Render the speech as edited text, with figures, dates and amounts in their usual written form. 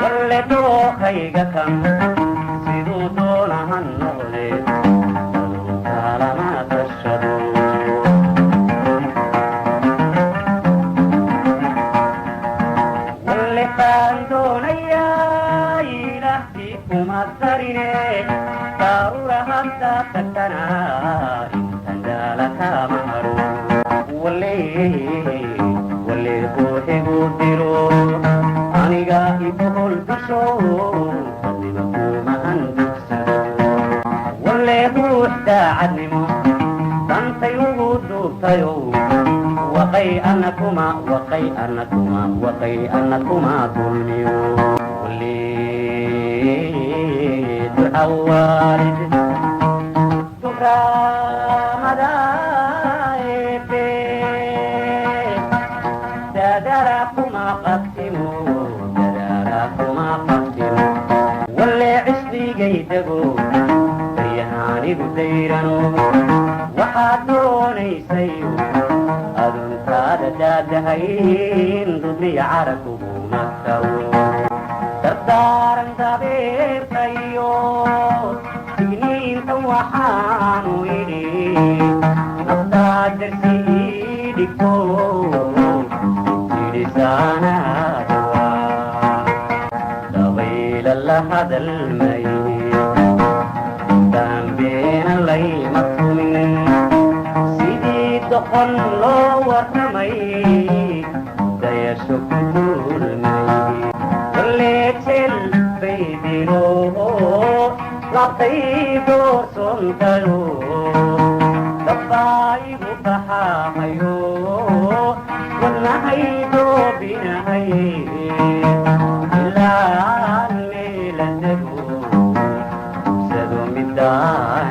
walle dookhayga kan siduu doona ha noqde kalama tashado walle taan doonayaa ilaahtii kuma tarine taarura haddaa takkanaa intan jaala kama haro walle ruuxigu diro aniga ibohol bisho fadliga kuma andugsado walle ruux daacadnimo dantay ugu duubtayo waqay anakuma dulmiyo walle duca waalid dukraamada walle cisdigaydago baryahaanigu dayrano waxaad doonaysayo aduntaada daadahayn dudliya carakuguma tago dardaaran dabeertayo digniintan waxaanu idhi naftaa darsi ii dhigto dabayla la hadalmay dambeena layma tumin sidii doqon loo warramay dayasho ku duulmay waleejel baydino labtay doorsoontayo dabbaayigu baxaahayo wadnahay doobinahay ilaan meeladego sado midaan